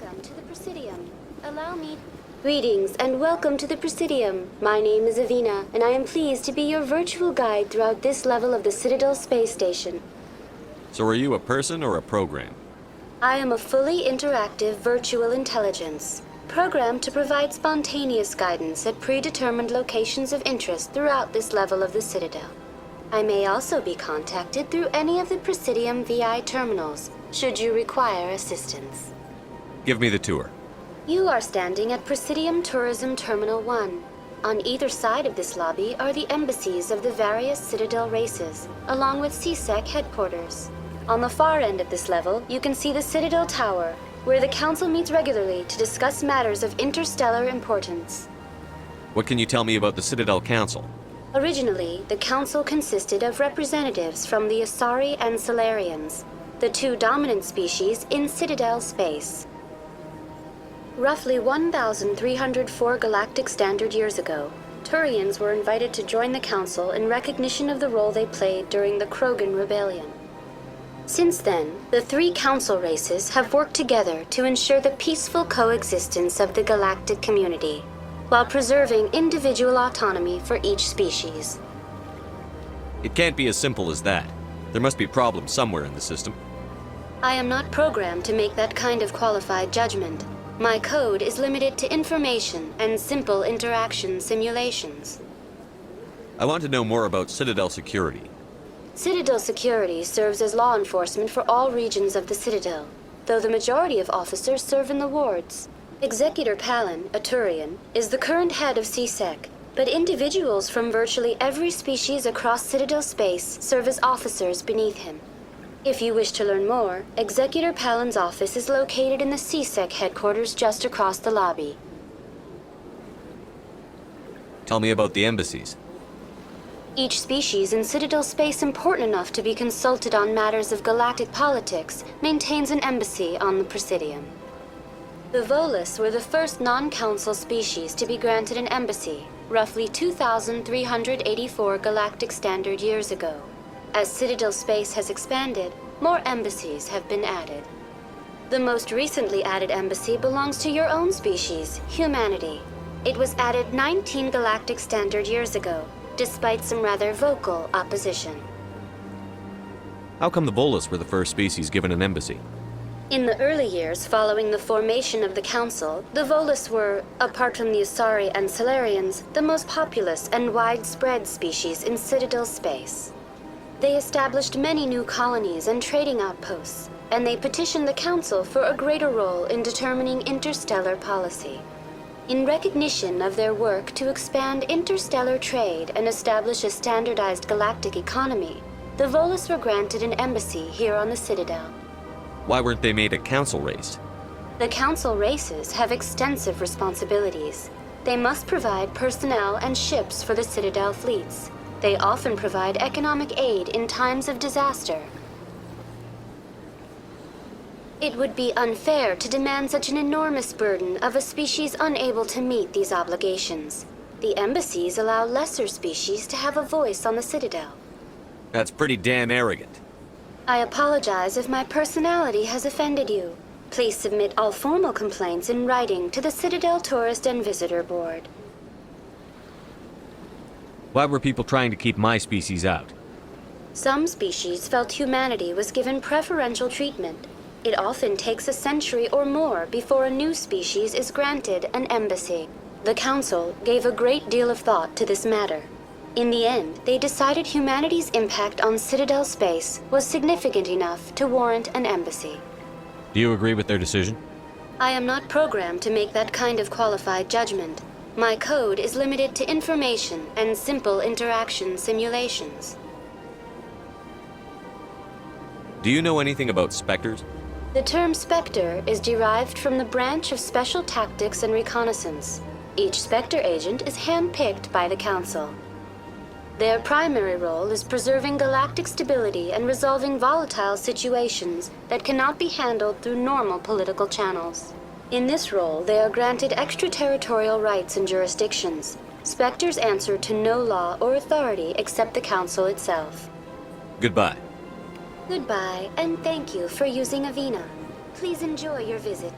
Welcome to the Presidium. Allow me... Greetings and welcome to the Presidium. My name is Avina, and I am pleased to be your virtual guide throughout this level of the Citadel Space Station. So are you a person or a program? I am a fully interactive virtual intelligence, programmed to provide spontaneous guidance at predetermined locations of interest throughout this level of the Citadel. I may also be contacted through any of the Presidium VI terminals, should you require assistance. Give me the tour. You are standing at Presidium Tourism Terminal 1. On either side of this lobby are the embassies of the various Citadel races, along with CSEC headquarters. On the far end of this level, you can see the Citadel Tower, where the Council meets regularly to discuss matters of interstellar importance. What can you tell me about the Citadel Council? Originally, the Council consisted of representatives from the Asari and Solarians, the two dominant species in Citadel space. Roughly 1,304 galactic standard years ago, Turians were invited to join the Council in recognition of the role they played during the Krogan Rebellion. Since then, the three Council races have worked together to ensure the peaceful coexistence of the galactic community, while preserving individual autonomy for each species. It can't be as simple as that. There must be problems somewhere in the system. I am not programmed to make that kind of qualified judgment. My code is limited to information and simple interaction simulations. I want to know more about Citadel security. Citadel security serves as law enforcement for all regions of the Citadel, though the majority of officers serve in the wards. Executor Palin, a Turian, is the current head of CSEC, but individuals from virtually every species across Citadel space serve as officers beneath him. If you wish to learn more, Executor Palin's office is located in the CSEC headquarters just across the lobby. Tell me about the embassies. Each species in Citadel space important enough to be consulted on matters of galactic politics maintains an embassy on the Presidium. The Volus were the first non-council species to be granted an embassy, roughly 2,384 galactic standard years ago. As Citadel space has expanded, more embassies have been added. The most recently added embassy belongs to your own species, humanity. It was added 19 galactic standard years ago, despite some rather vocal opposition. How come the Volus were the first species given an embassy? In the early years following the formation of the Council, the Volus were, apart from the Asari and Solarians, the most populous and widespread species in Citadel space. They established many new colonies and trading outposts, and they petitioned the Council for a greater role in determining interstellar policy. In recognition of their work to expand interstellar trade and establish a standardized galactic economy, the Volus were granted an embassy here on the Citadel. Why weren't they made a council race? The Council races have extensive responsibilities. They must provide personnel and ships for the Citadel fleets. They often provide economic aid in times of disaster. It would be unfair to demand such an enormous burden of a species unable to meet these obligations. The embassies allow lesser species to have a voice on the Citadel. That's pretty damn arrogant. I apologize if my personality has offended you. Please submit all formal complaints in writing to the Citadel Tourist and Visitor Board. Why were people trying to keep my species out? Some species felt humanity was given preferential treatment. It often takes a century or more before a new species is granted an embassy. The Council gave a great deal of thought to this matter. In the end, they decided humanity's impact on Citadel space was significant enough to warrant an embassy. Do you agree with their decision? I am not programmed to make that kind of qualified judgment. My code is limited to information and simple interaction simulations. Do you know anything about specters? The term Spectre is derived from the branch of Special Tactics and Reconnaissance. Each Spectre agent is hand-picked by the Council. Their primary role is preserving galactic stability and resolving volatile situations that cannot be handled through normal political channels. In this role, they are granted extraterritorial rights and jurisdictions. Spectres answer to no law or authority except the Council itself. Goodbye. Goodbye, and thank you for using Avina. Please enjoy your visit.